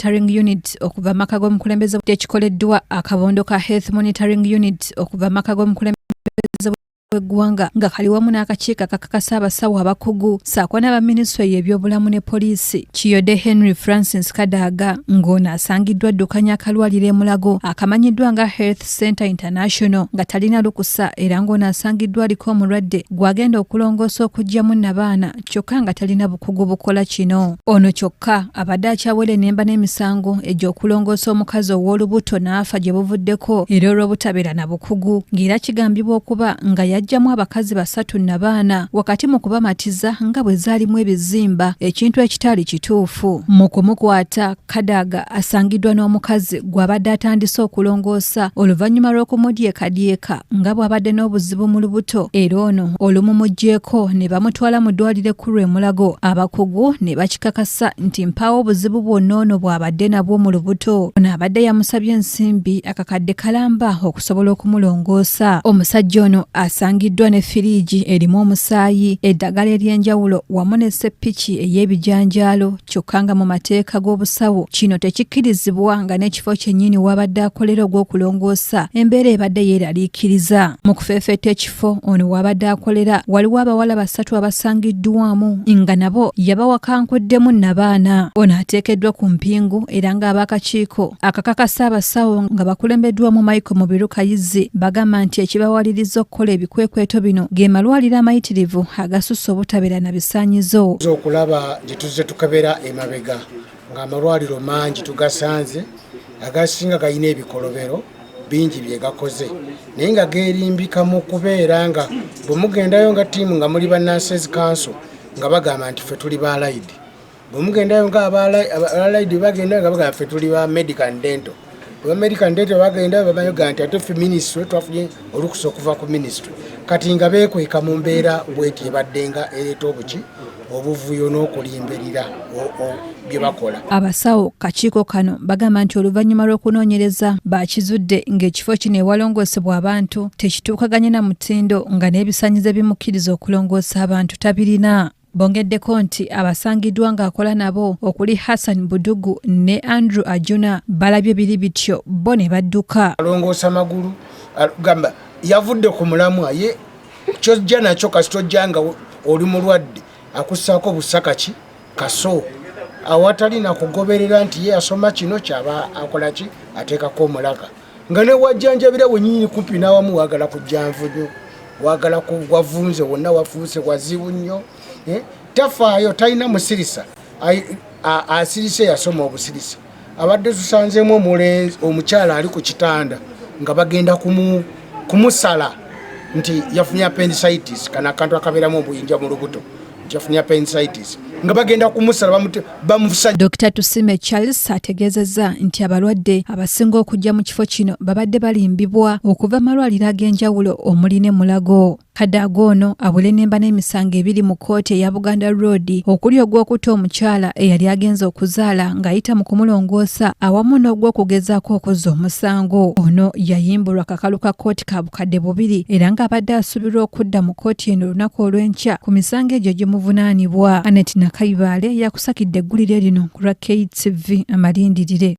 Monitoring Unit okuva maka g'omukulembeze ekikoleddwa akabondo ka Health Monitoring Unit okuva maka g'omukulembeze w'eggwanga nga kali wamu n'akakiiko akakakasa abasawo abakugu ssaako n'abaminisitule y'ebyobulamu ne poliisi. Kiyode Henry Francis Kadaga ng'ono asangiddwa addukanya akalwaliro e Mulago akamanyiddwa nga Health Center International nga talina lukusa era ng'ono asangiddwa aliko omulwadde gw'agenda okulongoosa okuggyamu n'abaana kyokka nga talina bukugu bukola kino. Ono kyokka abadde akyawera ennemba n'emisango egy'okulongoosa omukazi ow'olubuto n'afa gye buvuddeko era olw'obutabeera na bukugu ng'era kigambibwa okuba nga yajjamu abakazi 3 n'abaana wakati mu kubamatiza nga bwe zaalimu ebizimba ekintu ekitali kituufu. Mu kumukwata Kadaga asangiddwa n'omukazi gw'abadde atandise okulongoosa oluvannyuma lw'okumudyekadyeka nga bw'abadde n'obuzibu mu lubuto era ono olumumuggyeko ne bamutwala mu ddwaliro ekkulu e Mulago abakugu ne bakikakasa nti mpaawo obuzibu bwonna ono bw'abadde nabwo mu lubuto. Ono abadde yamusabye ensimbi akakadde kalamba okusobola okumulongoosa. Omusajja ono asangiddwa ne firiigi erimu omusaayi, eddagala ery'enjawulo wamu ne seppiki ey'ebijanjaalo kyokka nga mu mateeka g'obusawo kino tekikkirizibwa nga n'ekifo kyennyini wabadde akolera ogw'okulongoosa embeera ebadde yeeraliikiriza. Mu kufeefeeta ekifo ono wabadde akolera waliwo abawala 3 abasangiddwamu nga nabo yabawakankweddemu n'abaana. Ono ateekeddwa ku mpingu era ng'ab'akakiiko akakakasa abasawo nga bakulembeddwamu Michael Mubirukayizi bagamba nti ekibawaliriza okukola ebikwekweto bino ge malwaliro amayitirivu agasusse obutabeera na bisaanyizo. Okulaba gye tuzze tukebera emabega ng'amalwaliro mangi tugasanze agasinga galina ebikolobero bingi bye gakoze naye nga geerimbika mu kubeera nga bwe mugendayo nga ttiimu nga muli ba Nurses Council nga bagamba nti ffe tuli ba Allied, bwe mugendayo nga Allied bagenda nga bagamba ffe tuli ba Medical and Dental, bwe Medical and Dental bagenda babayoga nti ate ffe ministry twafunye olukusa okuva ku ministry kati nga beekweka mu mbeera bweti ebadde nga ereeta obuvuyo n'okulimberera bye bakola. Abasawo kakiiko kano bagamba nti oluvannyuma lw'okunoonyereza bakizudde ng'ekifo kino ewalongoosebwa abantu tekituukaganye na mutindo nga n'ebisaanyizo ebimukkiriza okulongoosa abantu tabirina. Bongeddeko nti abasangiddwa ng'akola nabo okuli Hassan Budugu ne Andrew Ajuna balabye biri bityo bo ne badduka. Alongoosa magulu gamba yavudde ku mulamwa ye kyojja nakyo kasitojja nga oli mulwadde akussaako busakaki kaso awatali na kugoberera nti ye asoma kino kyaba akola ki ateekako omulaka nga ne wajjanjabira wennyini kumpi n'awamu waagala kujja nvunyo waagala wavunze wonna wafuuse wazibu nnyo tafaayo talina musirisa asirise yasoma obusirisa abadde tusanzeemu omukyala ali ku kitanda nga bagenda kumusala nti yafunye appendicitis kana akantu akabeeramu obuyinja mu lubuto yafunye appendicitis nga bagenda kumusala bamusa. Dr. Tusime Charles ategeezezza nti abalwadde abasinga okujja mu kifo kino babadde balimbibwa okuva amalwaliro ag'enjawulo omuli ne Mulago. Kadaga ono abula ennemba n'emisango ebiri mu kkooti eya Buganda Road okuli ogw'okutta omukyala eyali agenza okuzaala ng'ayita mu kumulongoosa awamu n'ogw'okugezaako okuzza omusango. Ono yayimbulwa kakalu ka kkooti ka bukadde 2 era ng'abadde asuubirwa okudda mu kkooti eno olunaku olw'enkya ku misango egyo gimuvunaanibwa. Annette Nakayibaale yakusakidde eggulire lino ku lwa KTV amalindirire.